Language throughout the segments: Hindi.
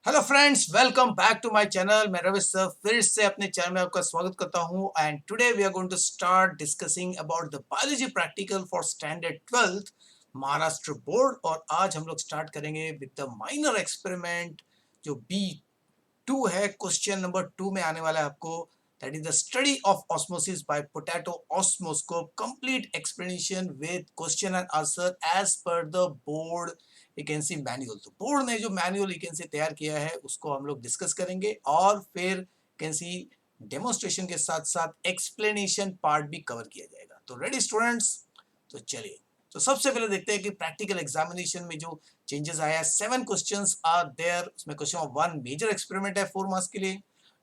Hello friends, welcome back to my channel. मैं रवि सर फिर से अपने चैनल में आपका स्वागत करता हूं and today we are going to start discussing about the biology practical for standard 12th Maharashtra board. और आज हम लोग स्टार्ट करेंगे विद द माइनर एक्सपेरिमेंट जो B2 है। क्वेश्चन नंबर 2 में आने वाला है आपको, that is the study of osmosis by potato osmoscope, complete explanation with question and answer as per the board vacancy manual. तो बोर्ड ने जो मैनुअल वैकेंसी तैयार किया है उसको हम लोग डिस्कस करेंगे और फिर वैकेंसी डेमोन्स्ट्रेशन के साथ साथ एक्सप्लेनेशन पार्ट भी कवर किया जाएगा। तो रेडी स्टूडेंट्स? तो चलिए, तो सबसे पहले देखते हैं कि प्रैक्टिकल एग्जामिनेशन में जो चेंजेस आया है। 7 क्वेश्चंस आर देयर। उसमें क्वेश्चन 1 मेजर एक्सपेरिमेंट है 4 मार्क्स के लिए,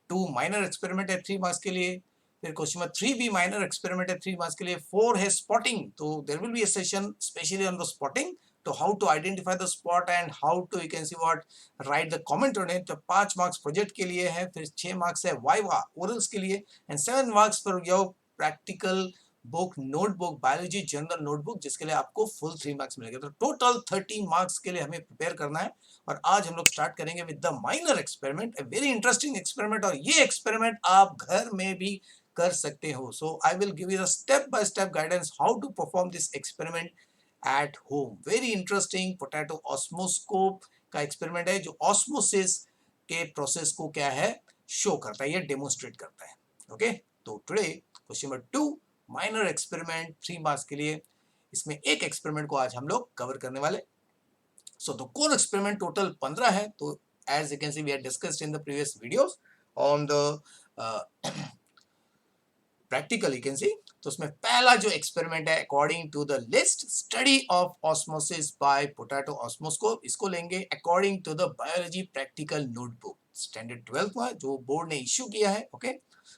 2 माइनर एक्सपेरिमेंट है 3 मार्क्स के लिए, फिर क्वेश्चन नंबर 3 भी माइनर एक्सपेरिमेंट है 3 मार्क्स के लिए, 4 है स्पॉटिंग। तो there will be a session specially on the spotting, तो how to identify the spot and how to you can see what write the comment on it। तो 5 मार्क्स प्रोजेक्ट के लिए है, फिर 6 मार्क्स है वाइवा ओरल्स के लिए and 7 marks for your practical book notebook biology general notebook, जिसके लिए आपको फुल 3 मार्क्स मिलेगा। तो टोटल 30 मार्क्स के लिए हमें प्रिपेयर करना है। और आज हम लोग स्टार्ट करेंगे with the minor experiment, a very interesting experiment. और ये एक्सपेरिमेंट आप घर में भी कर सकते हो। So I will give you the step by step guidance how to perform this experiment at home. Very interesting potato osmoscope का एक्सपेरिमेंट है जो ऑस्मोसिस के प्रोसेस को क्या है शो करता है, ये डेमोन्स्ट्रेट करता है। ओके, तो today question number 2 minor experiment 3 marks के लिए, इसमें एक एक्सपेरिमेंट को आज हम लोग कवर करने वाले। So the core experiment total 15 है। तो as you can see we have discussed in the previous videos on the practical you can see. तो उसमें पहला जो एक्सपेरिमेंट है according to the list study of osmosis by potato osmoscope, इसको लेंगे according to the biology practical notebook standard 12 में जो बोर्ड ने इश्यू किया है। ओके,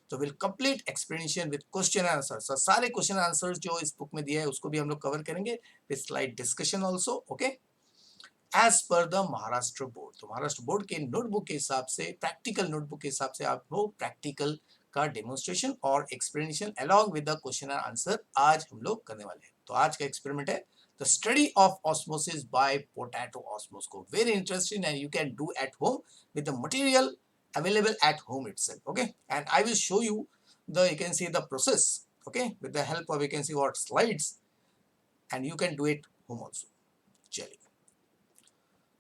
तो will complete explanation with question answer. सारे क्वेश्चन आंसर जो इस बुक में दिया है उसको भी हम लोग कवर करेंगे with slide discussion also. Okay, as per the Maharashtra board. तो महाराष्ट्र बोर्ड के नोटबुक के हिसाब से, प्रैक्टिकल नोटबुक के हिसाब से आपको प्रैक्टिकल का डेमोन्स्ट्रेशन और explanation along with the question and answer आज हम लोग करने वाले हैं। तो आज का एक्सपेरिमेंट है the study of osmosis by potato osmoscope. Very interesting and you can do at home with the material available at home itself। Okay, and I will show you the you can see the process, okay, with the help of you can see what slides, and you can do it home also। चलिए,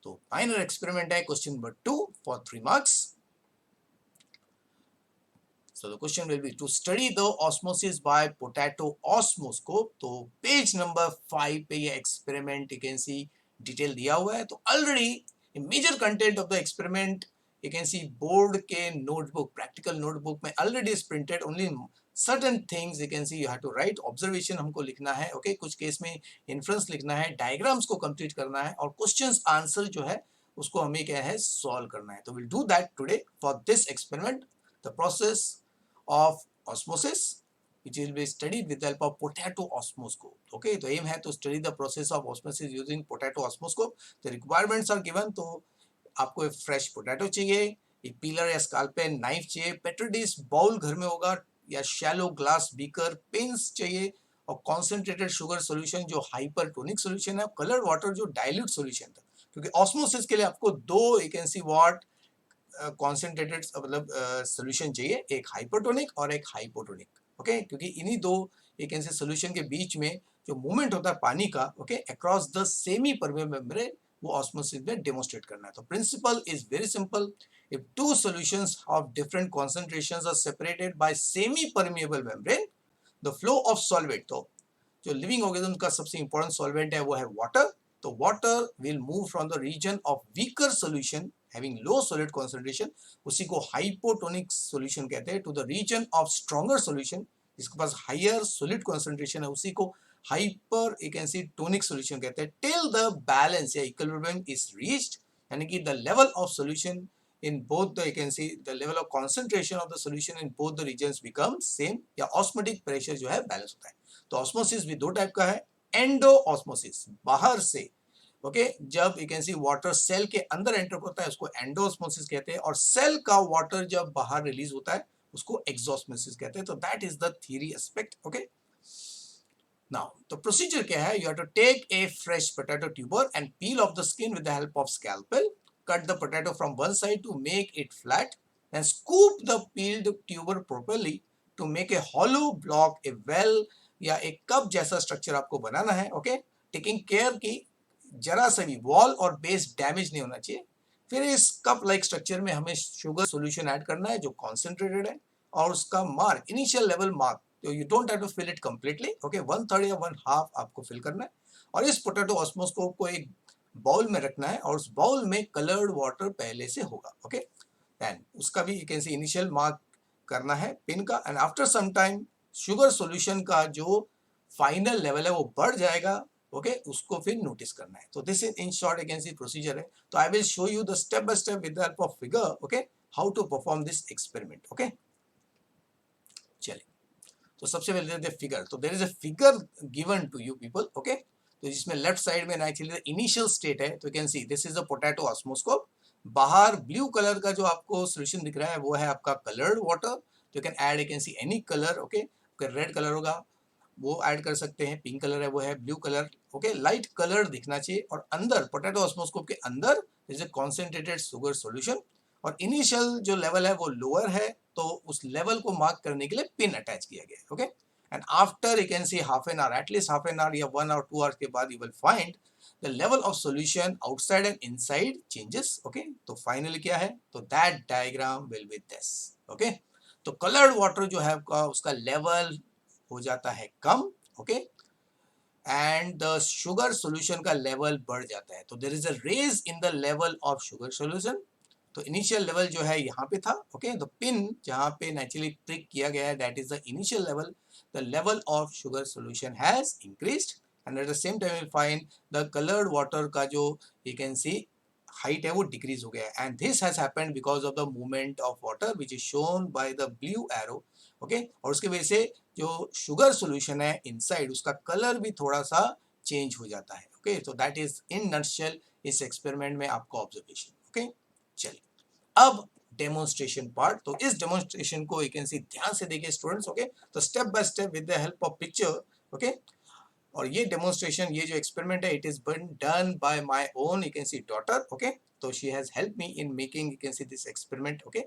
तो माइनर एक्सपेरिमेंट है question number 2 for 3 marks. So the question will be to study the osmosis by potato osmoscope। तो पेज नंबर 5 पे ये experiment you can see detail दिया हुआ है। तो already major content of the experiment you can see board के नोटबुक प्रैक्टिकल नोटबुक में already is printed only certain things you can see you have to write. Observation हमको लिखना है, ओके, कुछ केस में इन्फ्रेंस लिखना है, डायग्राम्स को कंप्लीट करना है और क्वेश्चंस आंसर जो है उसको हमें क्या है सॉल्व करना है। तो will do that today for this experiment. The process of osmosis which will be studied with the help of potato osmoscope। okay, तो aim है to study the process of osmosis using potato osmoscope। the requirements are given। तो आपको एक फ्रेश पोटैटो चाहिए, एक पीलर या स्कैल्पेल, नाइफ चाहिए, पेट्री डिश बाउल घर में होगा या शैलो ग्लास बीकर, पेन्स चाहिए और कॉन्सेंट्रेटेड शुगर सॉल्यूशन जो हाइपरटोनिक सॉल्यूशन है, कलर्ड वाटर जो डाइल्यूट सॉल्यूशन था। क्योंकि ऑस्मोसिस के लिए आपको दो you can see what concentrated मतलब सोल्यूशन चाहिए, एक हाइपरटोनिक और एक हाइपोटोनिक। ओके, क्योंकि इन्हीं दो एक ऐसे सोल्यूशन के बीच में जो मूवमेंट होता है पानी का, okay, across the semi permeable membrane, वो ऑस्मोसिस में डेमोन्स्ट्रेट करना है। तो principle is very simple. If two solutions of different concentrations are separated by semi permeable membrane, the flow of solvent, तो जो लिविंग ऑर्गेनिज्म का सबसे इंपॉर्टेंट सॉल्वेंट है वो है वाटर। तो water will move from the region of weaker solution having low solid concentration, उसी को हाइपोटोनिक सॉल्यूशन कहते हैं, to the region of stronger solution जिसके पास हायर सॉलिड कॉन्सेंट्रेशन है उसी को hyper you can see tonic solution कहते हैं, टिल द बैलेंस या इक्विलिब्रियम इज रीच्ड, यानी कि the level of solution in both the you can see the level of concentration of the solution in both the regions becomes same, या osmotic pressure जो है बैलेंस होता है। तो ऑस्मोसिस भी दो टाइप का है, एंडो ऑस्मोसिस बाहर से, ओके, जब you can see water cell के अंदर एंटर होता है उसको एंडो ऑस्मोसिस कहते हैं, और सेल का वाटर जब बाहर रिलीज होता है उसको एक्सोस्मोसिस कहते हैं। तो that is the theory aspect. Okay, now तो प्रोसीजर क्या है, you have to take a fresh potato tuber and peel off the skin with the help of scalpel. cut the potato from one side to make it flat and scoop the peeled tuber properly to make a hollow block, a well या एक कप जैसा स्ट्रक्चर आपको बनाना है. ओके, टेकिंग केयर कि जरा सा भी वॉल और बेस डैमेज नहीं होना चाहिए. फिर इस कप लाइक स्ट्रक्चर में हमें शुगर सॉल्यूशन ऐड करना है जो कॉन्सेंट्रेटेड है, और उसका मार्क, इनिशियल लेवल मार्क, तो you don't have to fill it completely. Okay, 1/3 या 1/2 आपको फिल करना है. और इस पोटैटो ऑस्मोस्कोप को एक बाउल में रखना है, और उस बाउल में कलर्ड वाटर पहले से होगा. ओके, एंड उसका भी you can see initial mark करना है पिन का. And after some time sugar solution का जो फाइनल लेवल है वो बढ़ जाएगा. ओके, उसको फिर नोटिस करना है. तो this is in short you can see procedure है. तो I will show you the step by step with the help of figure. Okay, how to perform this experiment. Okay, चलिए, तो सबसे पहले देते हैं फिगर. तो there is a figure given to you people. Okay, तो जिसमें लेफ्ट साइड में एक्चुअली इनिशियल स्टेट है. तो you can see this is a potato osmoscope. बाहर ब्लू कलर का जो आपको सोल्यूशन दिख रहा है वो है आपका कलर्ड वाटर. तो you can add, you can see any colour. Okay, अगर रेड कलर होगा वो ऐड कर सकते हैं, पिंक कलर है वो है blue colour. Okay, light colour दिखना चाहिए. और अंदर पोटैटो ऑस्मोस्कोप के अंदर is a concentrated sugar solution, और इनिशियल जो लेवल है वो लोअर है, तो उस लेवल को मार्क करने के लिए पिन अटैच किया गया है. Okay, and after you can see half an hour, at least half an hour या 1 और 2 आवर्स के बाद you will find the level of solution outside and inside changes. Okay, तो फाइनली क्या है, तो that diagram will be this. Okay, तो कलर्ड वाटर जो है उसका लेवल हो जाता है कम. Okay, and the sugar solution का लेवल बढ़ जाता है. तो there is a raise in the level of sugar solution. तो इनिशियल लेवल जो है यहाँ पे था. ओके, द पिन जहाँ पे नेचुरली प्रिक किया गया है that is the initial level. The level of sugar solution has increased, and at the same time will find the coloured water का जो यू कैन सी हाइट है वो डिक्रीज हो गया है. And this has happened because of the movement of water which is shown by the blue arrow. Okay, और उसकी वजह से जो शुगर सॉल्यूशन है इनसाइड उसका कलर भी थोड़ा सा चेंज हो जाता है. ओके, तो दैट इज इन नटशेल इस एक्सपेरिमेंट में आपका ऑब्जर्वेशन. ओके, चलिए अब डेमोन्स्ट्रेशन पार्ट. तो इस डेमोन्स्ट्रेशन को यू कैन सी ध्यान से देखिए स्टूडेंट्स. ओके, तो step by step with the help of picture. Okay, और ये डेमोन्स्ट्रेशन, ये जो एक्सपेरिमेंट है, it is been done by my own you can see daughter. Okay, तो she has help me in making you can see this experiment. Okay,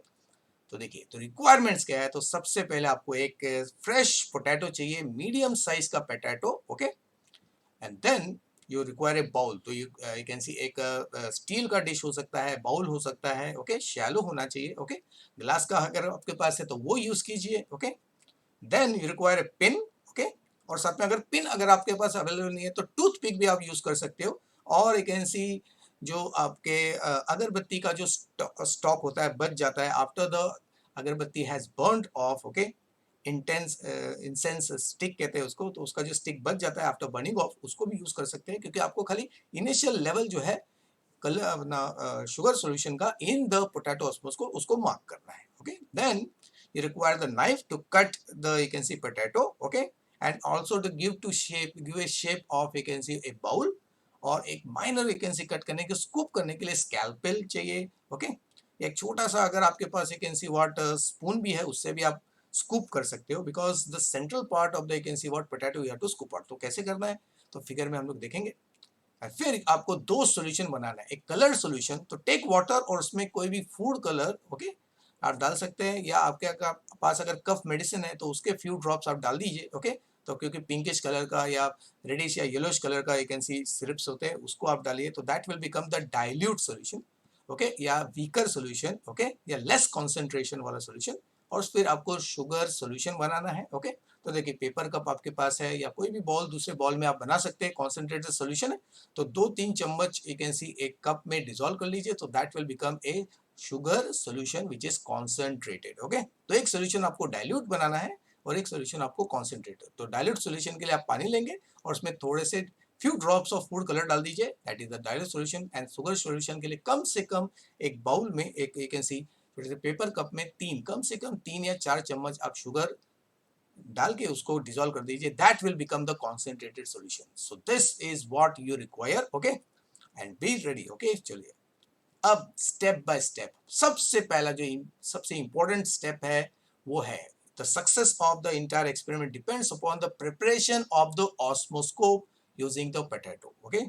तो देखिए, तो रिक्वायरमेंट्स क्या है. तो सबसे पहले आपको एक फ्रेश पोटैटो चाहिए, मीडियम साइज का potato. Okay, and then you require a bowl. तो यू कैन सी एक स्टील का डिश हो सकता है, बाउल हो सकता है. ओके, शैलो होना चाहिए. ओके, ग्लास का अगर आपके पास है तो वो यूज कीजिए. Okay, then you require a pin. Okay, और साथ में अगर पिन अगर आपके पास अवेलेबल नहीं है तो टूथ पिक भी आप यूज कर सकते हो. और यू कैन सी जो आपके अगरबत्ती का जो स्टॉक होता है बच जाता है आफ्टर द अगरबत्ती has burned of. Okay, intense incense stick कहते हैं उसको. तो उसका जो स्टिक बच जाता है आफ्टर बर्निंग ऑफ, उसको भी यूज कर सकते हैं, क्योंकि आपको खाली इनिशियल लेवल जो है कल अपना शुगर सॉल्यूशन का इन द पोटैटो ऑस्मोस को उसको मार्क करना है. Okay, then you require the knife to cut the you can see potato. Okay, and also to give a shape of you can see a bowl, और एक minor you can see cut करने के स्कूप करने के लिए स्कैल्पेल चाहिए. ओके, एक छोटा सा अगर आपके पास you can see what spoon भी है उससे भी आप स्कूप कर सकते हो, because the central part of the you can see what potato you have to scoop out. तो कैसे करना है तो फिगर में हम लोग देखेंगे. फिर आपको दो सॉल्यूशन बनाना है, एक कलर सॉल्यूशन. तो टेक वाटर और उसमें कोई भी फूड कलर ओके आप डाल सकते हैं, या आपके पास अगर कफ मेडिसिन है तो उसके फ्यू ड्रॉप्स आप डाल दीजिए. ओके, तो क्योंकि पिंकिश कलर का या रेडिश या येलोइश कलर का यू कैन सी सिरप्स होते हैं उसको आप डालिए, तो that will become the dilute solution. Okay, या वीकर सॉल्यूशन. ओके, या लेस कॉन्सेंट्रेशन वाला सॉल्यूशन. और फिर आपको शुगर सॉल्यूशन बनाना है. ओके, तो देखिए पेपर कप आपके पास है या कोई भी बॉल, दूसरे बॉल में आप बना सकते हैं, कॉन्सेंट्रेटेड सॉल्यूशन है. तो 2-3 चम्मच यू कैन सी एक कप में डिसॉल्व कर लीजिए, तो that will become a sugar solution which is concentrated. Okay, तो एक सॉल्यूशन आपको डाइल्यूट बनाना है और एक सॉल्यूशन आपको कॉन्सेंट्रेटेड. तो डाइल्यूट सॉल्यूशन के लिए आप पानी लेंगे और उसमें थोड़े से few drops of food colour डाल दीजिए, that is the dilute solution. And sugar solution के लिए कम से कम एक बाउल में एक you can C paper cup में कम से कम 3 या 4 चम्मच आप शुगर डाल के उसको डिसॉल्व कर दीजिए, that will become the concentrated solution. So this is what you require. Okay, and be ready. Okay, चलिए अब स्टेप बाय स्टेप सबसे पहला जो सबसे इंपॉर्टेंट स्टेप है वो है the success of the entire experiment depends upon the preparation of the osmoscope using the potato. Okay,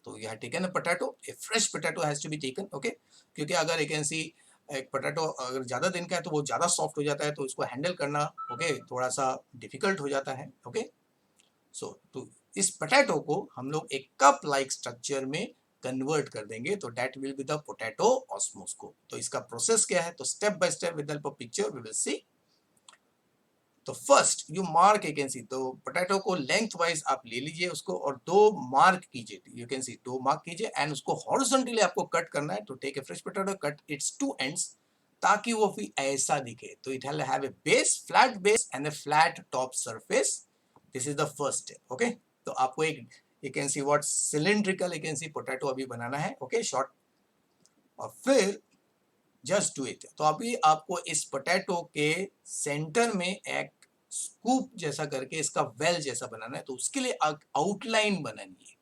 तो यह taken a potato, a fresh potato has to be taken, okay, क्योंकि अगर यू कैन सी एक पोटैटो अगर ज़्यादा दिन का है तो वो ज़्यादा सॉफ्ट हो जाता है, तो इसको हैंडल करना ओके थोड़ा सा डिफिकल्ट हो जाता है, ओके। सो तो इस पोटैटो को हम लोग एक कप लाइक स्ट्रक्चर में कन्वर्ट कर देंगे, तो that will be the potato osmoscope. तो इसका प्रोसेस क्या है, तो step by step with help of picture we will see. तो first you mark, you can see, तो पोटैटो को लेंथ वाइज आप ले लीजिए उसको और दो मार्क कीजिए, यू कैन सी दो मार्क कीजिए एंड उसको हॉरिजॉन्टली आपको कट करना है। तो take a fresh potato, cut its two ends ताकि वो फिर ऐसा दिखे। तो it have a base, flat base and a flat top surface. This is the first step, okay. तो आपको एक you can see what cylindrical you can see potato अभी बनाना है, ओके, शॉर्ट। और फिर जस्ट डू इट। तो अभी आपको इस पोटैटो के सेंटर में एक स्कूप जैसा करके इसका वेल जैसा बनाना है, तो उसके लिए आउटलाइन बनानी है।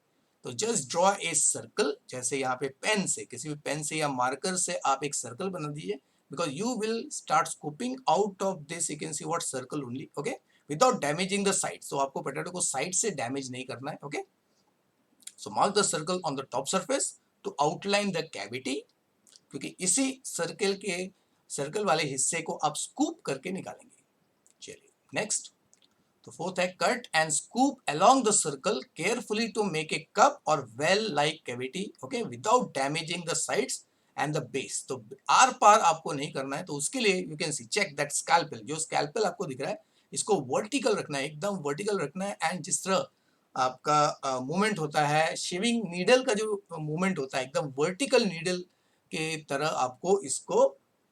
तो जस्ट ड्रॉ ए सर्कल, जैसे यहाँ पे पेन से, किसी भी पेन से या मार्कर से आप एक सर्कल बना दीजिए, because you will start scooping out of this you can see what circle only, okay, without damaging the side. तो आपको पोटैटो को साइड से डैमेज नहीं करना है, okay. So mark the circle on the top surface to outline the cavity, क्योंकि इसी सर्कल वाले हिस्से को आप स्कूप करके निकालेंगे। चलिए नेक्स्ट। तो फोर्थ है cut and scoop along the circle carefully to make a cup और well like cavity, okay, without damaging the sides and the base. तो आर पार आपको नहीं करना है, तो उसके लिए you can see check that scalpel, जो स्कैल्पेल आपको दिख रहा है इसको वर्टिकल रखना है, एकदम वर्टिकल रखना है। एंड जिस तरह आपका मूवमेंट होता है, शेविंग नीडल का जो मूवमेंट होता है एकदम वर्टिकल नीडल के तरह आपको इसको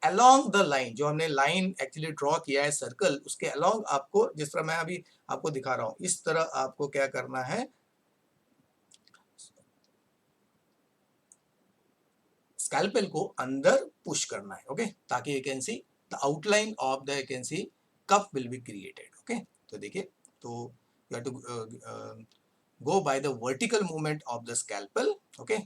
अलोंग द लाइन, जो हमने लाइन एक्चुअली ड्रॉ किया है सर्कल, उसके अलोंग आपको, जिस तरह मैं अभी आपको दिखा रहा हूं, इस तरह आपको क्या करना है, स्कैल्पेल को अंदर पुश करना है, ओके, ताकि you can see the outline of the you can see cup will be created, okay. तो देखिए, तो you have to go by the vertical movement of the scalpel, okay.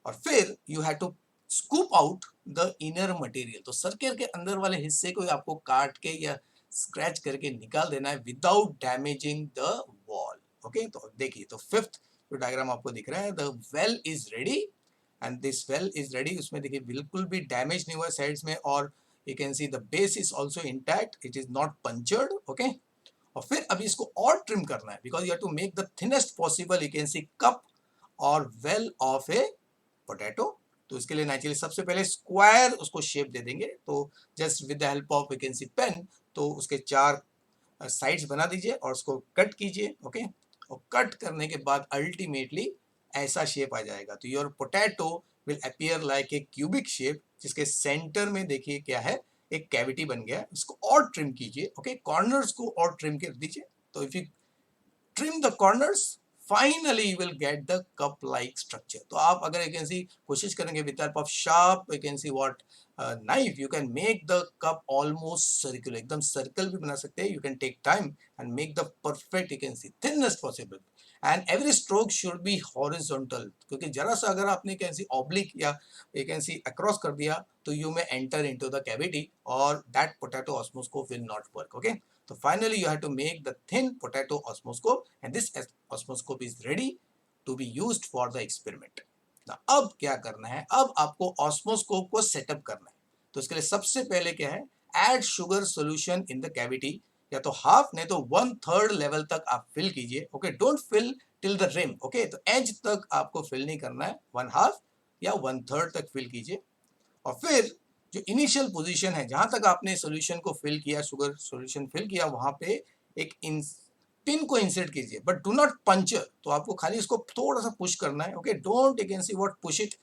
और फिर you have to scoop out the inner material. तो सर्कल के अंदर वाले हिस्से को आपको काट के या स्क्रैच करके निकाल देना है without damaging the wall, okay. तो देखिए, तो फिफ्थ जो डायग्राम आपको दिख रहा है, the well is ready and this well is ready. उसमें देखिए बिल्कुल भी डैमेज नहीं हुआ साइड्स में, और you can see the base is also intact, it is not punctured, okay. और फिर अभी इसको और ट्रिम करना है, because you have to make the thinnest possible you can see cup और वेल ऑफ ए पोटैटो। तो इसके लिए नेचुरली सबसे पहले स्क्वायर उसको शेप दे देंगे। तो just with the help of you can see pen, तो उसके चार साइड्स बना दीजिए और उसको कट कीजिए, ओके। और कट करने के बाद अल्टीमेटली ऐसा शेप आ जाएगा। तो your potato will appear like a cubic shape, जिसके सेंटर में देखिए क्या है, एक कैविटी बन गया। इसको और ट्रिम कीजिए, ओके, कॉर्नर्स को और ट्रिम कर दीजिए। तो if you trim the corners, finally you will get the cup like structure। तो आप अगर you can see कोशिश करेंगे with help of sharp you can see what knife, you can make the cup almost circular, एकदम circle भी बना सकते हैं। You can take time and make the perfect you can see thinnest possible, and every stroke should be horizontal, क्योंकि जरा सा अगर आपने कैन सी oblique या you can see across कर दिया तो you may enter into the cavity or that potato osmoscope will not work, okay। So finally you have to make the thin potato osmoscope, and this osmoscope is ready to be used for the experiment। Now अब क्या करना है, अब आपको osmoscope को सेटअप करना है। तो इसके लिए सबसे पहले क्या है, add sugar solution in the cavity, या तो हाफ नहीं तो 1/3 लेवल तक आप फिल कीजिए, okay. Don't fill till the rim, okay. तो एज तक आपको फिल नहीं करना है, 1/2 या 1/3 तक फिल कीजिए। और फिर जो इनिशियल पोजीशन है, जहां तक आपने सॉल्यूशन को फिल किया, शुगर सॉल्यूशन फिल किया, वहां पे एक पिन को इंसर्ट कीजिए, बट डू नॉट पंचर। तो आपको खाली इसको थोड़ा सा पुश करना है, okay. Don't you can see what push it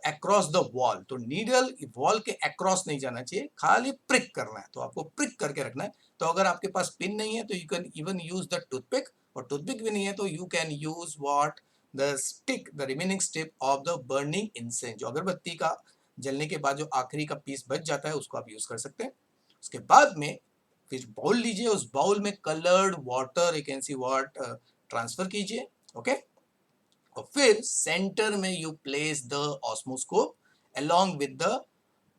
across the wall. तो नीडल वॉल के अक्रॉस नहीं जाना चाहिए, खाली प्रिक करना है। तो आपको प्रिक करके रखना है। तो अगर आपके पास पिन नहीं है तो you can even use the toothpick, और टूथपिक भी नहीं है तो you can use what the stick, the remaining stick of the burning incense, जो अगरबत्ती का जलने के बाद जो आखिरी का पीस बच जाता है उसको आप यूज कर सकते हैं। उसके बाद में फिर बाउल लीजिए, उस बाउल में coloured water you can see what transfer कीजिए, ओके। और फिर सेंटर में you place the osmoscope along with the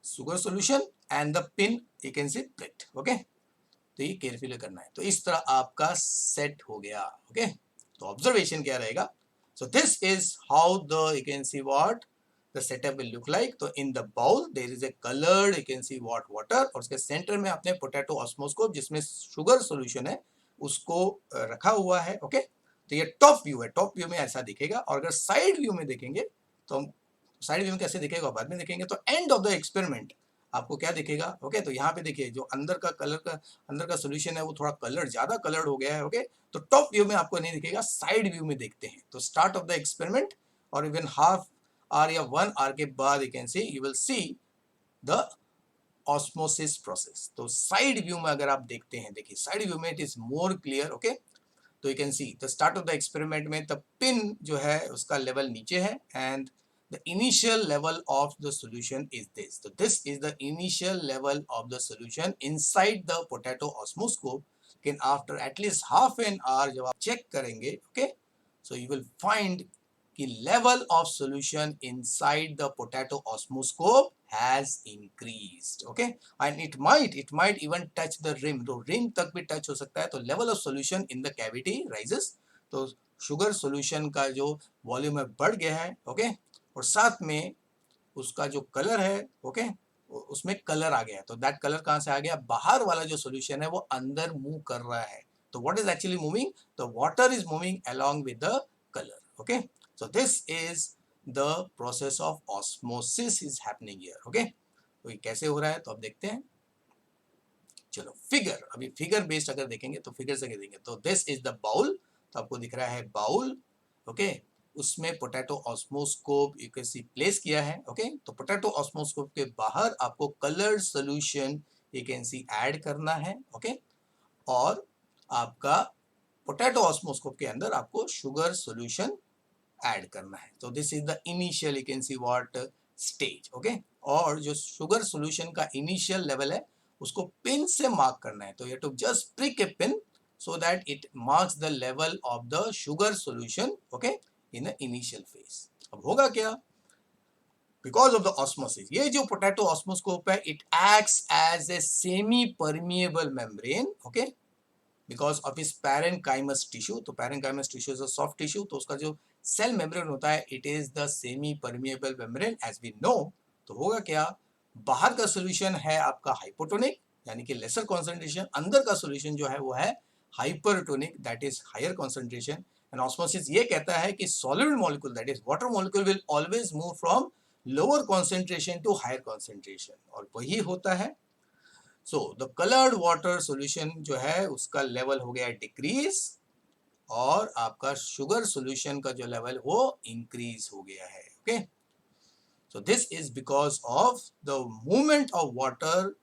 sugar solution and the pin you can see pricked, okay। तो ये केयरफुली करना है। तो इस तरह आपका सेट हो गया, ओके। तो ऑब्जर्वेशन क्या रहेगा, So this is how the you can see what the setup will look like. तो in the bowl there is a colored you can see what water और उसके सेंटर में आपने पोटैटो ऑस्मोस्कोप जिसमें शुगर सॉल्यूशन है उसको रखा हुआ है. ओके, तो ये टॉप व्यू है. टॉप व्यू में ऐसा दिखेगा. और अगर साइड व्यू में देखेंगे तो साइड व्यू में कैसे दिखेगा बाद में देखेंगे. तो एंड ऑफ द एक्सपेरिमेंट आपको क्या दिखेगा. ओके, तो यहाँ पे देखिए जो अंदर का कलर का अंदर का सोल्यूशन है वो थोड़ा कलर ज्यादा कलर्ड हो गया है. ओके, तो टॉप व्यू में आपको नहीं दिखेगा, साइड व्यू में देखते हैं. तो स्टार्ट ऑफ द एक्सपेरिमेंट और इवन हाफ आवर या 1 आवर के बाद you can see you will see the osmosis process. तो साइड व्यू में अगर आप देखते हैं, देखिए साइड व्यू में it is more clear. Okay, तो you can see the start of the experiment में द पिन जो है उसका लेवल नीचे है and the initial level of the solution is this. So this is the initial level of the solution inside the potato osmoscope. Again, after at least half an hour जब आप check करेंगे, okay, so you will find कि level of solution inside the potato osmoscope has increased. Okay, and it might even touch the rim. तो rim तक भी touch हो सकता है. तो level of solution in the cavity rises. तो शुगर सोल्यूशन का जो वॉल्यूम है बढ़ गया है. ओके, और साथ में उसका जो कलर है, ओके, उसमें कलर आ गया है. तो दैट कलर कहाँ से आ गया, बाहर वाला जो सॉल्यूशन है वो अंदर मूव कर रहा है. तो what is actually moving, the water is moving along with the colour. Okay, so this is the process of osmosis is happening here. Okay, तो ये कैसे हो रहा है तो अब देखते हैं. चलो फिगर, अभी फिगर बेस्ड अगर देखेंगे तो फिगर से देखेंगे. तो दिस इज द बाउल. तो आपको दिख रहा है बाउल. ओके, उसमें potato osmoscope you can see place किया है. ओके, तो पोटैटो ऑस्मोस्कोप के बाहर आपको colour solution you can see add करना है. ओके, और आपका पोटैटो ऑस्मोस्कोप के अंदर आपको शुगर सोल्यूशन ऐड करना है. तो this is the initial you can see what stage. Okay, और जो शुगर सोल्यूशन का इनिशियल लेवल है उसको पिन से मार्क करना है. तो you have to just prick a pin so that it marks the level of the sugar solution, okay, in the initial phase. अब होगा क्या, because of the osmosis, ये जो potato osmoscope है it acts as a semi permeable membrane. okay, because of its parenchymus tissue. तो parenchymus tissue is a soft tissue. तो उसका जो cell membrane होता है it is the semi permeable membrane as we know. तो होगा क्या, बाहर का solution है आपका hypotonic यानी कि lesser concentration, अंदर का solution जो है वो है hypertonic that is higher concentration. and osmosis ये कहता है कि solid molecule that is water molecule will always move from lower concentration to higher concentration और वही होता है. so the colored water solution जो है उसका level हो गया decrease और आपका sugar solution का जो level वो increase हो गया है. okay, so this is because of the movement of water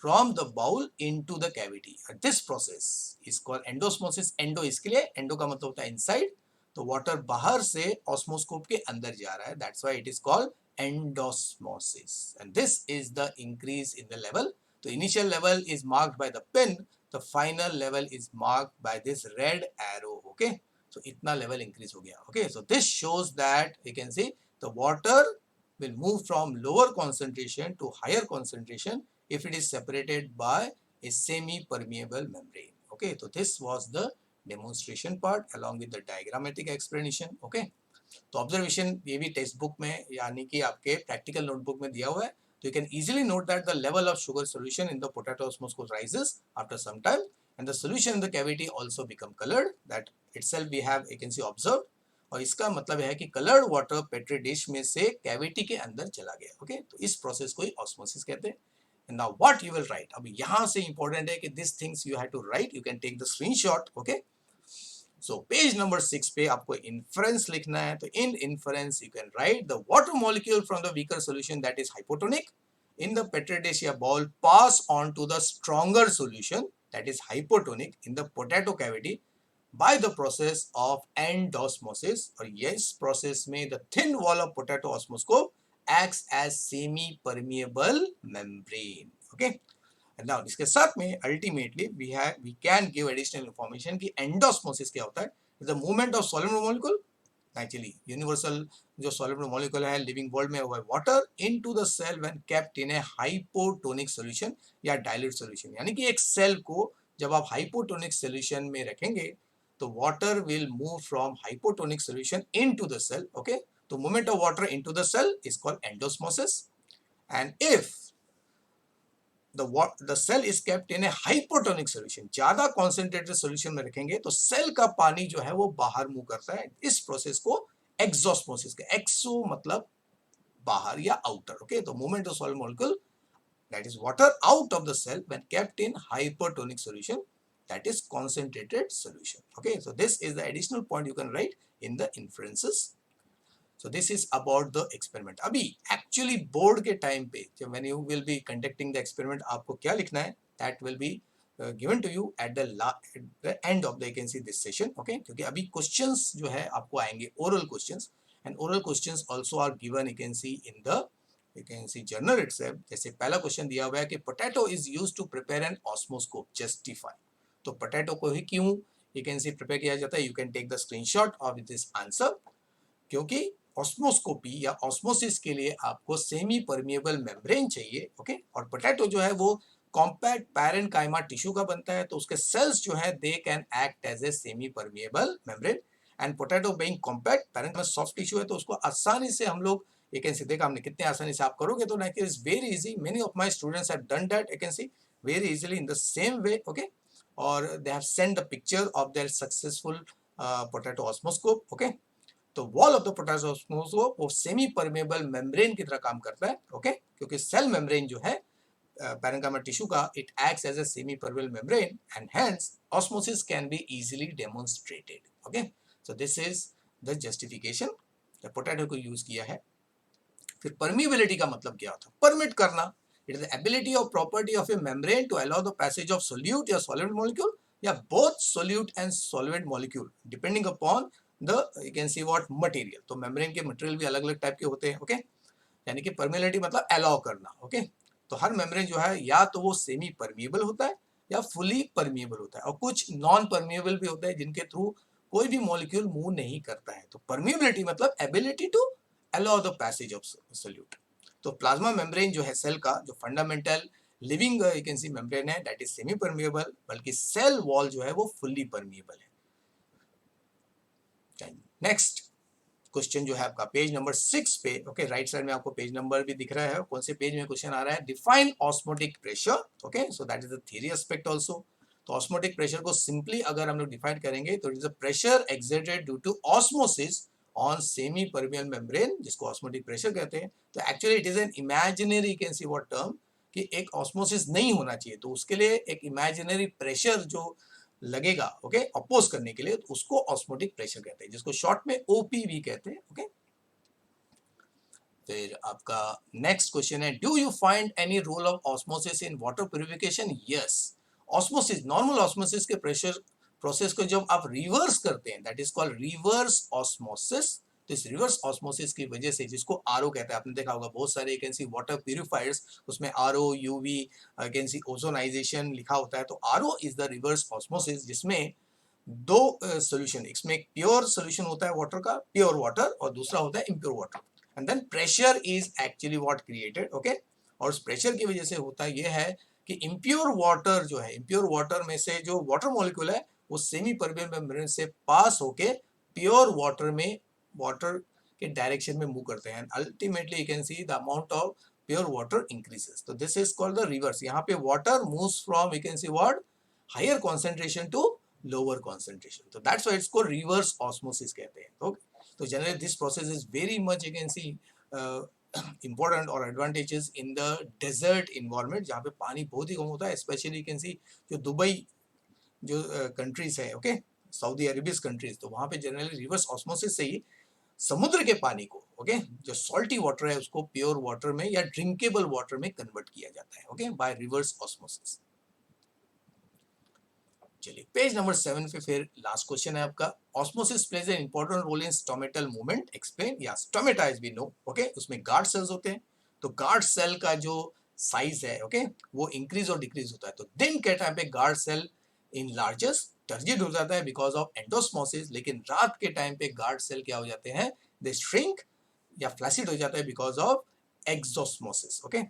from the bowl into the cavity. And this process is called endosmosis. endo इसके लिए, endo का मतलब होता है inside. तो water बाहर से osmoscope के अंदर जा रहा है. That's why it is called endosmosis. And this is the increase in the level. The initial level is marked by the pin. The final level is marked by this red arrow. Okay. So इतना level increase हो गया. Okay. So this shows that you can see the water will move from lower concentration to higher concentration if it is separated by a semi-permeable membrane. Okay, so this was the demonstration part along with the diagrammatic explanation. Okay, तो observation ये भी टेक्स्ट बुक में यानी कि आपके प्रैक्टिकल नोटबुक में दिया हुआ है. तो you can easily note that the level of sugar solution in the potato osmoscope rises after some time and the solution in the cavity also become colored. That itself we have you can see observed. और इसका मतलब है कि कलर्ड वाटर पेट्री डिश में से कैविटी के अंदर चला गया. ओके, तो इस प्रोसेस को ही ऑस्मोसिस कहते हैं. And now what you will write, अब यहाँ से important है कि these things you have to write. You can take the screenshot. Okay, so page number 6 पे आपको inference लिखना है. तो in inference you can write the water molecule from the weaker solution that is hypotonic in the petri dish या ball pass on to the stronger solution that is hypotonic in the potato cavity by the process of endosmosis. और ये इस process में the thin wall of potato osmoscope acts as semi-permeable membrane. Okay. And now इसके साथ में ultimately we can give additional information कि endosmosis क्या होता है. The movement of soluble molecule, actually universal जो soluble molecule है living world में हुआ water into the cell when kept in a hypotonic solution या dilute solution. यानी कि एक cell को जब आप hypotonic solution में रखेंगे तो water will move from hypotonic solution into the cell. Okay, तो movement of water into the cell is called endosmosis. And if the cell is kept in a hypotonic solution, ज्यादा concentrated solution में रखेंगे तो सेल का पानी जो है वो बाहर मूव करता है. इस प्रोसेस को एक्सोस्मोसिस का, एक्सो मतलब बाहर या आउटर. ओके, तो movement of solid molecule, that is water out of the cell when kept in hypertonic solution, that is concentrated solution. Okay, so this is the additional point you can write in the inferences. So this is about the experiment. अभी actually board के time पे जब when you will be conducting the experiment आपको क्या लिखना है, that will be given to you at the end of the you can see this session. Okay, क्योंकि अभी questions जो है आपको आएंगे oral questions, and oral questions also are given you can see in the you can see journal itself. जैसे पहला क्वेश्चन दिया हुआ है कि potato is used to prepare an osmoscope, justify. तो पोटैटो को ही क्यों you can see प्रिपेयर किया जाता है. You can take the screenshot of this answer. क्योंकि ऑस्मोस्कोपी या ऑस्मोसिस के लिए आपको सेमी परमिएबल मेम्ब्रेन चाहिए. ओके, और पोटैटो जो है वो कॉम्पैक्ट पैरेनकाइमा टिश्यू का बनता है, तो उसके सेल्स जो है they can act as a semi permeable membrane. And potato being compact parenchyma soft tissue है, तो उसको आसानी से हम लोग you can see, देखा हमने कितने आसानी से आप करोगे तो like it's very easy. Many of my students have done that, you can see, very easily in the same way. Okay, or they have sent the picture of their successful potato osmoscope. Okay, तो wall of the potato osmoscope वो semi permeable membrane की तरह काम करता है. Okay, क्योंकि cell membrane जो है parenchyma tissue का, it acts as a semi permeable membrane and hence osmosis can be easily demonstrated. Okay, so this is the justification. The potato को use किया है. फिर परमिबिलिटी का मतलब क्या होता है, परमिट करना. इट इज द एबिलिटी और property of a membrane to allow the passage of solute या सॉलिड मॉलिक्यूल या both solute and solid molecule depending upon the you can see what material. तो मेम्ब्रेन के मटेरियल भी अलग अलग टाइप के होते हैं. ओके, यानी कि परमिबिलिटी मतलब अलाउ करना. ओके, तो हर मेम्ब्रेन जो है या तो वो सेमी परमिएबल होता है या फुली परमिएबल होता है, और कुछ नॉन परमिएबल भी होता है जिनके थ्रू कोई भी मॉलिक्यूल मूव नहीं करता है. तो परमिबिलिटी मतलब ability to allow the passage of solute. तो प्लाज्मा मेम्ब्रेन जो है सेल का जो fundamental living you can see membrane है, दैट इज सेमी परमिएबल, बल्कि सेल वॉल जो है वो फुल्ली परमिएबल है. नेक्स्ट क्वेश्चन जो है आपका पेज नंबर 6 पे. ओके, राइट साइड में आपको पेज नंबर भी दिख रहा है, कौन से पेज में क्वेश्चन आ रहा है. Define osmotic pressure. Okay, so that is the theory aspect also. तो ऑस्मोटिक प्रेशर को सिंपली अगर हम लोग डिफाइन करेंगे तो it is a pressure exerted due to osmosis on semi permeable membrane, जिसको ऑस्मोटिक प्रेशर कहते हैं. तो actually it is an imaginary can see what term, कि एक ऑस्मोसिस नहीं होना चाहिए, तो उसके लिए एक इमेजिनरी प्रेशर जो लगेगा ओके अपोज करने के लिए, तो उसको ऑस्मोटिक प्रेशर कहते हैं, जिसको शॉर्ट में ओपी भी कहते हैं. ओके, फिर आपका नेक्स्ट क्वेश्चन है, do you find any role of osmosis in water purification. Yes, osmosis, normal osmosis के प्रेशर प्रोसेस को जब आप रिवर्स करते हैं, that is called reverse osmosis. तो इस रिवर्स ऑस्मोसिस की वजह से, जिसको आरओ कहते हैं, आपने देखा होगा बहुत सारे you can see water purifiers, उसमें RO, UV, you can see ozonisation लिखा होता है. तो RO is the reverse osmosis, जिसमें दो सोल्यूशन, इसमें एक प्योर सोल्यूशन होता है वाटर का, प्योर वाटर, और दूसरा होता है impure water. And then pressure is actually what created. Okay, और उस प्रेशर की वजह से होता ये है कि इम्प्योर वाटर जो है, इम्प्योर वाटर में से जो वाटर मॉलिक्यूल है वो सेमी परमिएबल मेम्ब्रेन से पास होके प्योर वाटर में, वाटर के डायरेक्शन में मूव करते हैं. Ultimately you can see the amount of pure water increases. तो this is called the reverse. यहाँ पे water moves from you can see what higher concentration to lower concentration. तो that's why it's called reverse osmosis कहते हैं. ओके, तो generally this process is very much you can see important or advantages in the desert environment, जहाँ पे पानी बहुत ही कम होता है. स्पेशली यू कैन सी जो दुबई जो कंट्रीज है, ओके, सऊदी अरेबियस कंट्रीज, तो वहाँ पे जनरली रिवर्स ऑस्मोसिस से ही समुद्र के पानी को ओके जो सॉल्टी वाटर है उसको प्योर वाटर में या ड्रिंकेबल वाटर में कन्वर्ट किया जाता है. Okay, by reverse osmosis. चलिए पेज नंबर 7 पे फिर लास्ट क्वेश्चन है आपका, osmosis plays an important role in stomatal movement. Explain. या stomata is we know. Okay, उसमें गार्ड सेल्स होते हैं, तो गार्ड सेल का जो साइज है ओके वो इंक्रीज और डिक्रीज होता है. तो दिन के टाइम पे गार्ड सेल इन लार्जेस्ट टर्जिड हो जाता है बिकॉज ऑफ एंडोस्मोसिस, लेकिन रात के टाइम पे गार्ड सेल क्या हो जाते हैं, दे श्रिंक या फ्लैसिड हो जाता है बिकॉज ऑफ एक्सोस्मोसिस. ओके,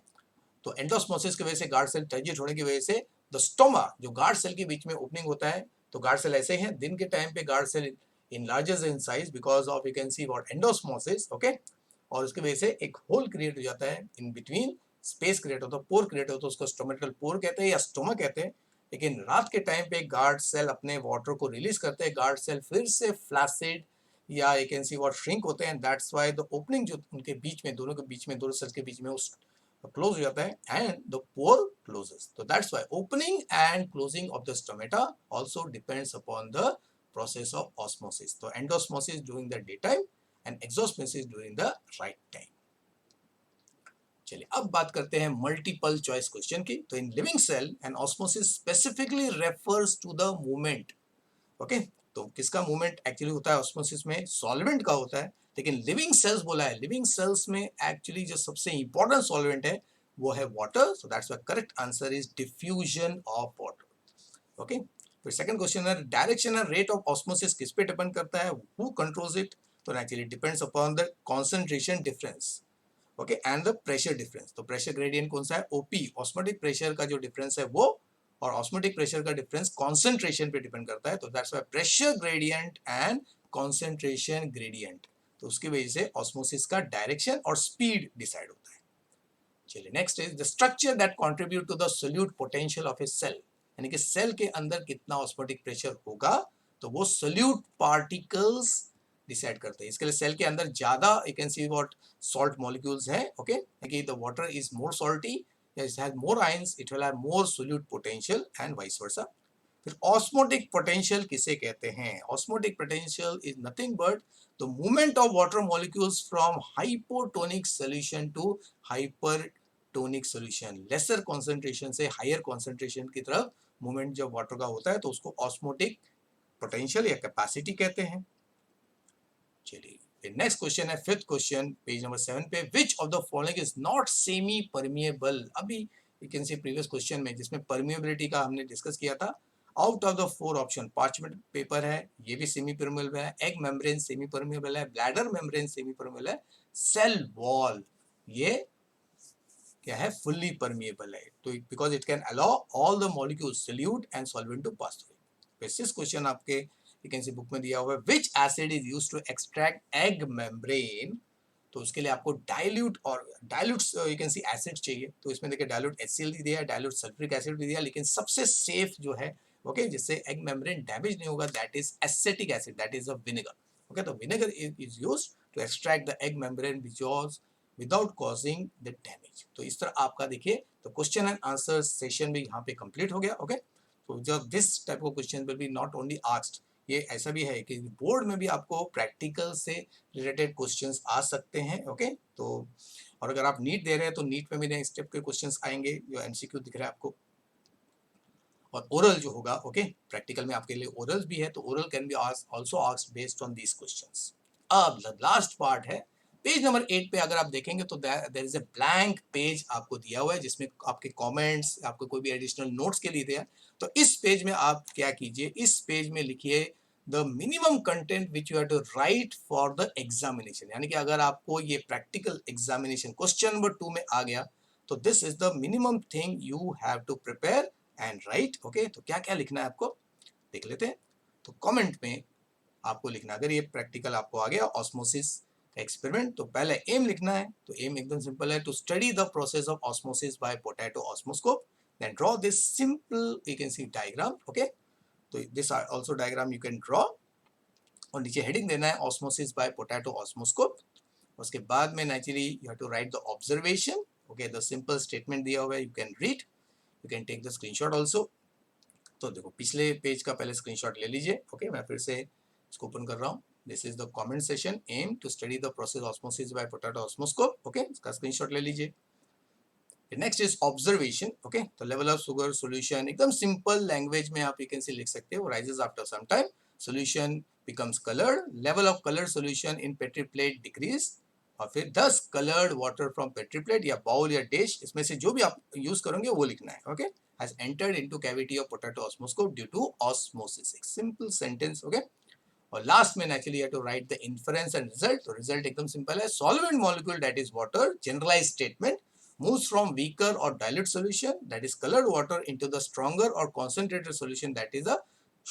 तो एंडोस्मोसिस की वजह से गार्ड सेल टर्जिड होने की वजह से द स्टोमा, जो गार्ड सेल के बीच में ओपनिंग होता है, तो गार्ड सेल ऐसे हैं, दिन के टाइम पे guard cell enlarges in size because of you can see what endosmosis, okay, और उसकी वजह से एक होल क्रिएट हो जाता है, इन बिटवीन स्पेस क्रिएट होता है, पोर क्रिएट होता है, उसको स्टोमेटल पोर कहते हैं या स्टोमा कहते हैं। लेकिन रात के टाइम पे गार्ड सेल अपने वाटर को रिलीज करते हैं, गार्ड सेल फिर से फ्लैसिड या you can see what shrink होते हैं, दैट्स व्हाई द ओपनिंग जो उनके बीच में, दोनों के बीच में, दोनों सेल्स के बीच में उस क्लोज हो जाता है एंड द पोर क्लोजेस। तो that's why opening and closing of the stomata also depends upon the process of osmosis. So endosmosis during the daytime and exosmosis during the right time. चलिए अब बात करते हैं मल्टीपल चॉइस क्वेश्चन की। तो in living cell and osmosis specifically refers to the movement, okay, तो किसका मूवमेंट एक्चुअली होता है ऑस्मोसिस में? सॉल्वेंट का होता है। लेकिन लिविंग सेल्स बोला है, लिविंग सेल्स में एक्चुअली जो सबसे इंपॉर्टेंट सॉल्वेंट है वो है water, so that's why correct answer is diffusion of water, okay. फिर सेकंड क्वेश्चन है direction and rate of osmosis किस पे डिपेंड करता है, हु कंट्रोल्स इट? तो actually depends upon the concentration difference, okay, and the pressure difference. तो प्रेशर ग्रेडियंट कौन सा है? ओपी, ऑस्मोटिक प्रेशर का जो डिफरेंस है वो, और ऑस्मोटिक प्रेशर का डिफरेंस कंसंट्रेशन पे डिपेंड करता है। तो that's why pressure gradient and concentration gradient, तो उसकी वजह से ऑस्मोसिस का डायरेक्शन और स्पीड डिसाइड होता है। चलिए next is the structure that contribute to the solute potential of a cell, यानी कि सेल के अंदर कितना ऑस्मोटिक प्रेशर होगा तो वो सोल्यूट पार्टिकल्स डिसाइड करते हैं। इसके लिए सेल के अंदर ज्यादा you can see what salt molecules है, ओके, कि the water is more salty या it has more ions, it will have more solute potential and vice versa. फिर ऑस्मोटिक पोटेंशियल किसे कहते हैं? Osmotic potential is nothing but the movement of water molecules from hypotonic solution to hypertonic solution, lesser concentration से हायर कॉन्सेंट्रेशन की तरफ मूवमेंट जब वाटर का होता है तो उसको ऑस्मोटिक पोटेंशियल या कैपेसिटी कहते हैं। चलिए नेक्स्ट क्वेश्चन है फिफ्थ क्वेश्चन पेज नंबर 7 पे, which of the following is not semi permeable? अभी you can see previous question में जिसमें परमिएबिलिटी का हमने डिस्कस किया था, out of the 4 option, parchment paper है, ये भी सेमी परमिएबल है, एग मेम्ब्रेन सेमी परमिएबल है, ब्लैडर मेम्ब्रेन सेमी परमिएबल है, सेल वॉल ये क्या है? फुल्ली परमिएबल है। तो because it can allow all the molecules solute and solvent to pass through. Basis question आपके यू कैन सी बुक में दिया हुआ है, which acid is used to extract egg membrane? तो उसके लिए आपको डाइल्यूट और dilute you can see acid चाहिए। तो इसमें देखिए डाइल्यूट HCl भी दिया है, डाइल्यूट सल्फ्यूरिक एसिड भी दिया, लेकिन सबसे सेफ जो है ओके जिससे एग मेम्ब्रेन डैमेज नहीं होगा that is acetic acid, that is a vinegar, okay. तो vinegar is used to extract the egg membrane which was without causing the damage. तो इस तरह आपका देखिए तो क्वेश्चन एंड आंसर सेशन भी यहाँ पे कंप्लीट हो गया, ओके। तो जब this type of question will be not only asked, ये ऐसा भी है कि बोर्ड में भी आपको प्रैक्टिकल से रिलेटेड क्वेश्चंस आ सकते हैं, ओके। तो और अगर आप नीट दे रहे हैं तो नीट में भी नेक्स्ट स्टेप के क्वेश्चंस आएंगे जो एमसीक्यू दिख रहा है आपको, और ओरल जो होगा ओके प्रैक्टिकल में आपके लिए ओरल्स भी है, तो oral can be also asked based on these questions. अब लास्ट पार्ट है पेज नंबर 8 पे, अगर आप देखेंगे तो there is a blank page आपको दिया हुआ है जिसमें आपके कमेंट्स, आपको कोई भी एडिशनल नोट्स के लिए दिया है। तो इस पेज में आप क्या कीजिए, इस पेज में लिखिए the minimum content which you have to write for the examination, यानी कि अगर आपको ये प्रैक्टिकल एग्जामिनेशन क्वेश्चन नंबर 2 में आ गया तो this is the minimum thing you have to prepare and write, okay. तो क्या क्या लिखना है आपको देख लेते हैं। तो कमेंट में आपको लिखना, अगर ये प्रैक्टिकल आपको आ गया ऑस्मोसिस का एक्सपेरिमेंट, तो पहले एम लिखना है। तो एम एकदम सिंपल है, to study the process of osmosis by potato osmoscope, then draw this simple you can see diagram, okay. तो this are also diagram you can draw, और नीचे हेडिंग देना है ऑस्मोसिस बाय पोटैटो ऑस्मोस्कोप। उसके बाद में naturally you have to write the observation, okay, the simple statement दिया हुआ है, you can read, you can take the screenshot also. तो देखो पिछले पेज का पहले स्क्रीनशॉट ले लीजिए, ओके। मैं फिर से इसको ओपन कर रहा हूँ। This is the comment session, aim to study the process osmosis by potato osmoscope, okay, इसका स्क्रीनशॉट ले लीजिए। Next is observation, okay. तो लेवल ऑफ शुगर सॉल्यूशन एकदम सिंपल लैंग्वेज में आप यू कैन सी लिख सकते हो, rises after some time, solution becomes coloured, level of colour solution in petri plate decrease, और फिर 10 coloured water from petri plate या बाउल या डिश, इसमें से जो भी आप यूज करोगे वो लिखना है, okay, has entered into cavity of potato osmoscope due to osmosis, एक simple sentence, okay। और लास्ट में naturally you have to write the inference and result। तो result एकदम simple है, solvent molecule that is water, generalized statement, moves from weaker or dilute solution that is colored water into the stronger or concentrated solution that is a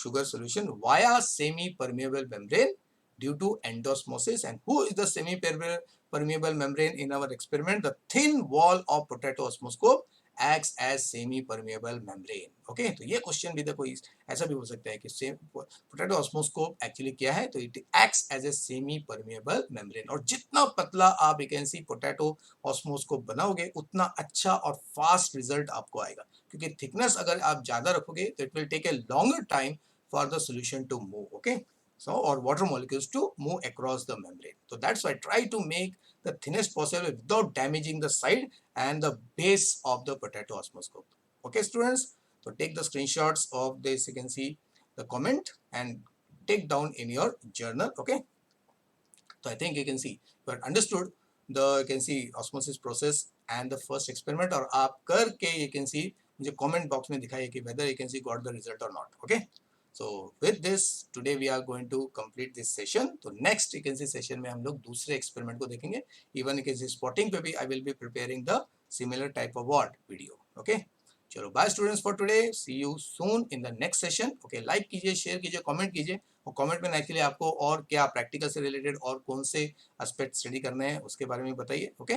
sugar solution via semi-permeable membrane due to endosmosis. And who is the semi-permeable membrane in our experiment? The thin wall of potato osmoscope acts as semi-permeable membrane. Okay, तो ये क्वेश्चन भी देखो ऐसा भी हो सकता है कि पोटैटो ऑस्मोस्कोप एक्चुअली क्या है, तो it acts as a semi permeable membrane. और जितना पतला आप you can see potato osmoscope बनाओगे उतना अच्छा और फास्ट रिजल्ट आपको आएगा, क्योंकि थिकनेस अगर आप ज्यादा रखोगे तो it will take a longer time for the solution to move, okay, so or water molecules to move across the membrane. So that's why try to make the thinnest possible without damaging the side and the base of the potato osmoscope. Okay students, so take the screenshots of this, you can see the comment and take down in your journal. Okay, so I think you can see you have understood the, you can see osmosis process and the first experiment, और आप करके you can see मुझे comment box में दिखाइए कि whether you can see got the result or not. Okay, so with this today we are going to complete this session. तो next you can see session में हम लोग दूसरे experiment को देखेंगे. Even you can see spotting पे भी I will be preparing the similar type of what video. Okay, चलो bye students for today, see you soon in the next session. Okay, like कीजिए, शेयर कीजिए, कमेंट कीजिए, और कमेंट में एक्चुअली आपको और क्या प्रैक्टिकल से रिलेटेड और कौन से एस्पेक्ट स्टडी करने हैं उसके बारे में बताइए. ओके.